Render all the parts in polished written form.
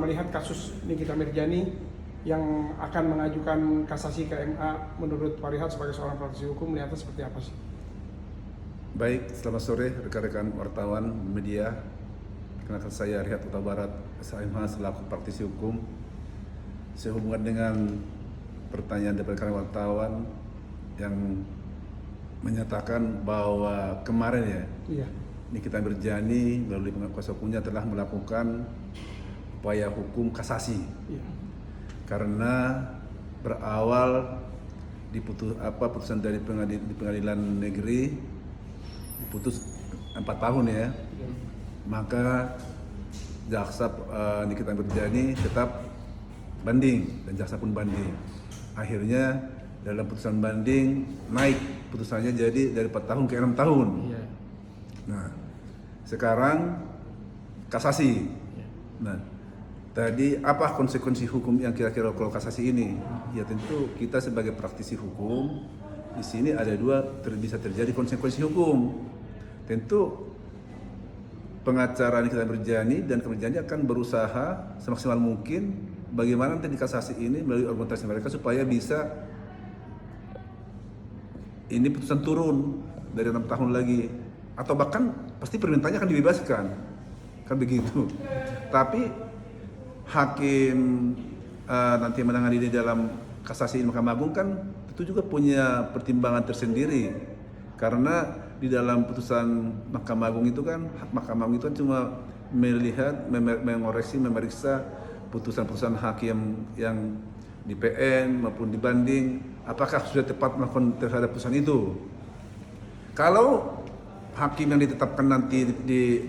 melihat kasus Nikita Mirzani yang akan mengajukan kasasi ke MA, menurut Pak Rihat sebagai seorang praktisi hukum melihatnya seperti apa sih? Baik, selamat sore rekan-rekan wartawan media. Perkenalkan saya Rihat Huta Barat, SHMH selaku praktisi hukum. Sehubungan dengan pertanyaan dari rekan wartawan yang menyatakan bahwa kemarin Nikita Mirzani melalui kuasa hukumnya telah melakukan upaya hukum kasasi. Karena berawal putusan dari pengadilan negeri diputus 4 tahun ya, maka jaksa Nikita Mirzani tetap banding dan jaksa pun banding. Akhirnya dalam putusan banding naik putusannya jadi dari 4 tahun ke 6 tahun. Nah, sekarang kasasi. Nah, tadi apa konsekuensi hukum yang kira-kira kalau kasasi ini? Ya tentu kita sebagai praktisi hukum di sini ada bisa terjadi konsekuensi hukum. Tentu pengacara Nikita Mirzani dan Mirzani akan berusaha semaksimal mungkin bagaimana nanti di kasasi ini melalui argumentasi mereka supaya bisa ini putusan turun dari 6 tahun lagi, atau bahkan pasti permintaannya akan dibebaskan, kan begitu. Tapi hakim nanti menangani di dalam kasasi Mahkamah Agung kan itu juga punya pertimbangan tersendiri, karena di dalam putusan Mahkamah Agung itu kan Mahkamah Agung itu kan cuma melihat, mengoreksi, memeriksa putusan-putusan hakim yang di PN maupun dibanding, apakah sudah tepat melakukan terhadap putusan itu. Kalau hakim yang ditetapkan nanti di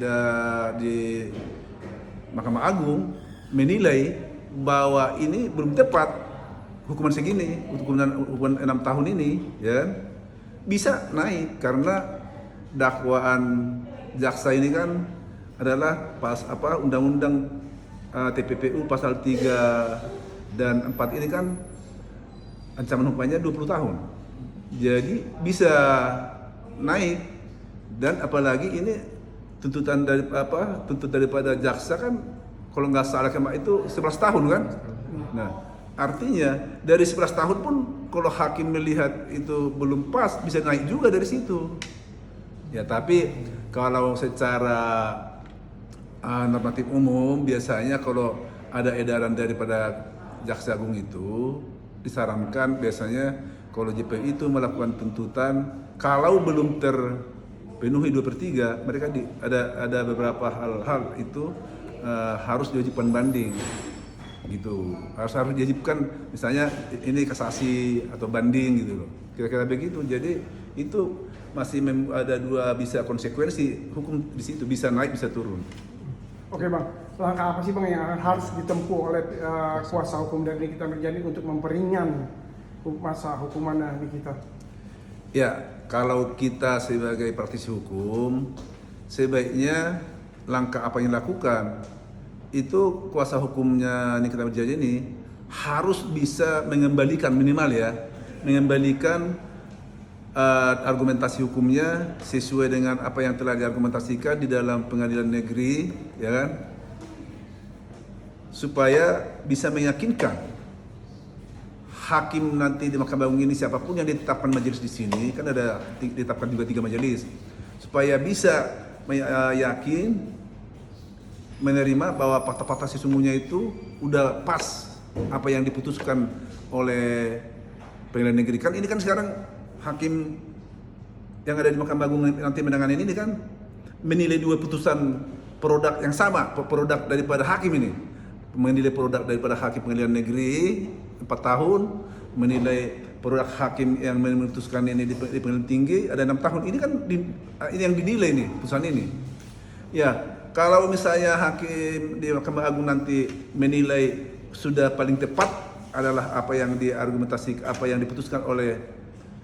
Mahkamah Agung menilai bahwa ini belum tepat hukuman segini, hukuman 6 tahun ini, ya bisa naik karena dakwaan jaksa ini kan adalah undang-undang TPPU pasal 3 dan 4 ini kan ancaman hukumannya 20 tahun. Jadi bisa naik, dan apalagi ini tuntutan daripada jaksa kan kalau nggak salah itu 11 tahun kan. Nah, artinya dari 11 tahun pun kalau hakim melihat itu belum pas bisa naik juga dari situ. Ya, tapi kalau secara normatif umum biasanya kalau ada edaran daripada Jaksa Agung itu disarankan biasanya kalau JPU itu melakukan tuntutan kalau belum terpenuhi 2/3, mereka ada beberapa hal itu harus diwajibkan banding gitu, harus diwajibkan, misalnya ini kasasi atau banding gitu loh, kira-kira begitu. Jadi itu masih ada bisa konsekuensi hukum di situ, bisa naik bisa turun. Oke Bang, langkah apa sih Bang yang harus ditempuh oleh kuasa hukum dari Nikita Mirzani untuk memperingan masa hukuman Nikita? Ya, kalau kita sebagai praktisi hukum, sebaiknya langkah apa yang dilakukan itu kuasa hukumnya Nikita Mirzani ini harus bisa mengembalikan, minimal ya, mengembalikan argumentasi hukumnya sesuai dengan apa yang telah diargumentasikan di dalam pengadilan negeri, ya kan, supaya bisa meyakinkan hakim nanti di Mahkamah Agung ini, siapapun yang ditetapkan majelis di sini, kan ada ditetapkan juga 3 majelis, supaya bisa yakin menerima bahwa fakta-fakta sesungguhnya itu udah pas apa yang diputuskan oleh pengadilan negeri. Kan ini kan sekarang hakim yang ada di Mahkamah Agung nanti menangani ini kan menilai 2 putusan produk yang sama, produk daripada hakim ini, menilai produk daripada hakim pengadilan negeri 4 tahun, menilai produk hakim yang memutuskan ini di pengadilan tinggi ada 6 tahun. Ini kan ini yang dinilai nih putusan ini. Ya, kalau misalnya hakim di Mahkamah Agung nanti menilai sudah paling tepat adalah apa yang diargumentasi, apa yang diputuskan oleh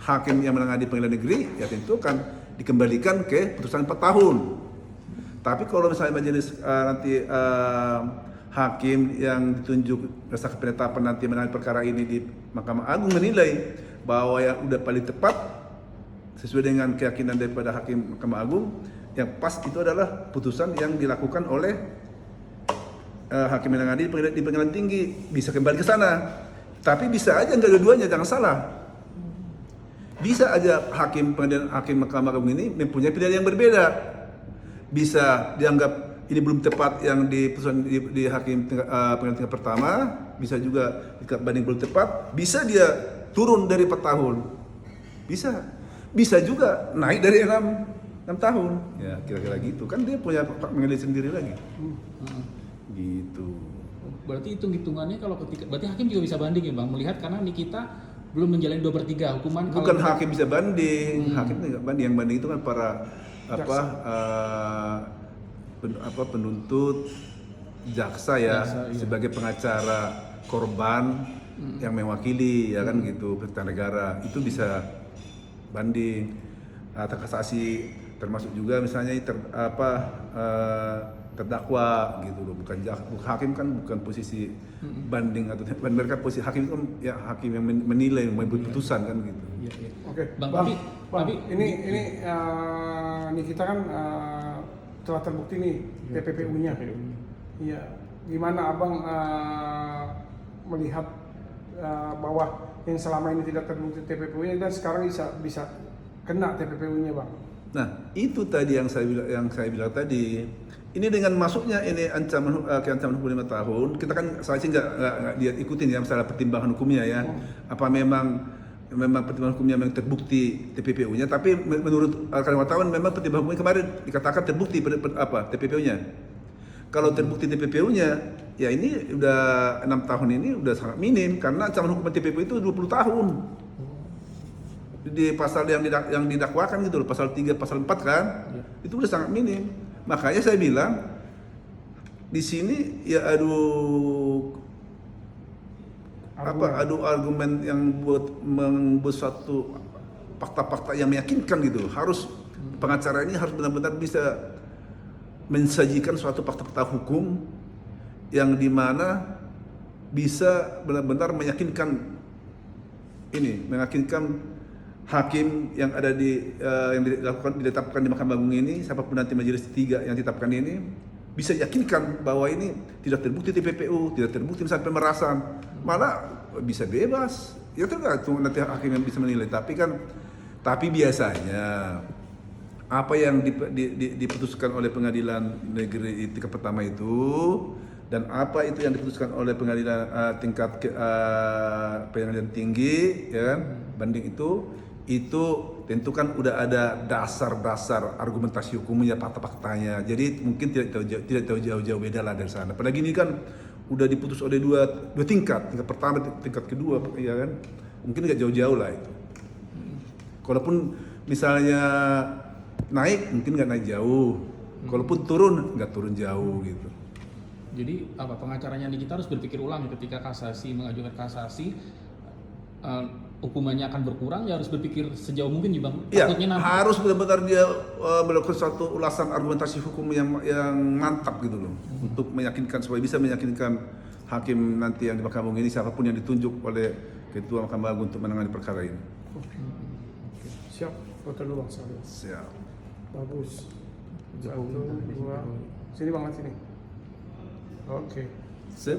hakim yang menangani pengadilan negeri, ya tentu kan dikembalikan ke putusan 4 tahun. Tapi kalau misalnya majelis nanti hakim yang ditunjuk berdasarkan penetapan nanti menangani perkara ini di Mahkamah Agung menilai bahwa yang udah paling tepat sesuai dengan keyakinan daripada hakim Mahkamah Agung, yang pas itu adalah putusan yang dilakukan oleh hakim yang menangani di pengadilan tinggi, bisa kembali ke sana. Tapi bisa aja nggak dua-duanya, jangan salah. Bisa aja hakim Mahkamah Agung ini mempunyai pilihan yang berbeda. Bisa dianggap ini belum tepat yang diputuskan di hakim pengadilan tingkat pertama, bisa juga banding belum tepat, bisa dia turun dari 4 tahun. Bisa juga naik dari 6 tahun. Ya, kira-kira gitu. Kan dia punya pengadilan sendiri lagi. Gitu. Berarti hitung-hitungannya kalau ketika berarti hakim juga bisa banding ya Bang, melihat karena Nikita belum menjalani 2/3 hukuman. Bukan hakim bisa banding, hakim nggak banding. Yang banding itu kan para penuntut, jaksa ya, iya. sebagai pengacara korban yang mewakili ya kan gitu, pemerintah negara itu bisa banding atau kasasi, termasuk juga misalnya terdakwa gitu loh, bukan hakim kan bukan posisi banding atau mereka posisi hakim itu ya hakim yang menilai, membuat putusan kan gitu. Iya, iya. Oke, Bang, Bang, ini kita kan telah terbukti nih TPPU-nya. Iya, gimana Abang melihat bahwa yang selama ini tidak terbukti TPPU-nya dan sekarang bisa kena TPPU-nya, Bang? Nah, itu tadi yang saya bilang tadi. Ini dengan masuknya ini ancaman hukum 5 tahun, kita kan saya sih nggak dia ikutin ya masalah pertimbangan hukumnya ya. Apa memang pertimbangan hukumnya memang terbukti TPPU-nya, tapi menurut rekan wartawan memang pertimbangan hukumnya kemarin dikatakan terbukti TPPU-nya. Kalau terbukti TPPU-nya, ya ini udah 6 tahun ini udah sangat minim karena ancaman hukuman TPPU itu 20 tahun. Di pasal yang didakwakan gitu loh, pasal 3, pasal 4 kan, itu udah sangat minim. Makanya saya bilang di sini ya adu argumen yang membuat suatu fakta-fakta yang meyakinkan gitu. Harus pengacara ini harus benar-benar bisa mensajikan suatu fakta-fakta hukum yang dimana bisa benar-benar meyakinkan hakim yang ada yang ditetapkan di Mahkamah Agung ini, siapapun nanti majelis 3 yang ditetapkan ini bisa yakinkan bahwa ini tidak terbukti TPPU, tidak terbukti misalnya pemerasan, malah bisa bebas. Ya tergantung nanti hakim yang bisa menilai. Tapi biasanya apa yang diputuskan oleh pengadilan negeri tingkat pertama itu dan apa itu yang diputuskan oleh pengadilan tingkat pengadilan tinggi, ya kan, banding itu tentu kan udah ada dasar-dasar argumentasi hukumnya, fakta-faktanya. Jadi mungkin tidak tahu jauh-jauh beda lah dari sana. Apalagi ini kan udah diputus oleh dua tingkat pertama, tingkat kedua, ya kan. Mungkin nggak jauh-jauh lah itu. Kalaupun misalnya naik, mungkin nggak naik jauh. Kalaupun turun, nggak turun jauh gitu. Jadi pengacaranya Nikita harus berpikir ulang ketika mengajukan kasasi. Hukumannya akan berkurang, ya harus berpikir sejauh mungkin ya Bang. Ya, harus benar-benar dia melakukan suatu ulasan argumentasi hukum yang mantap gitu loh, untuk meyakinkan, supaya bisa meyakinkan hakim nanti yang di Mahkamah Agung ini, siapapun yang ditunjuk oleh Ketua Mahkamah Agung untuk menangani perkara ini. Siap, foto dulu Bang. Siap. Bagus. 1, 2, sini Bang, sini. Oke. Sip.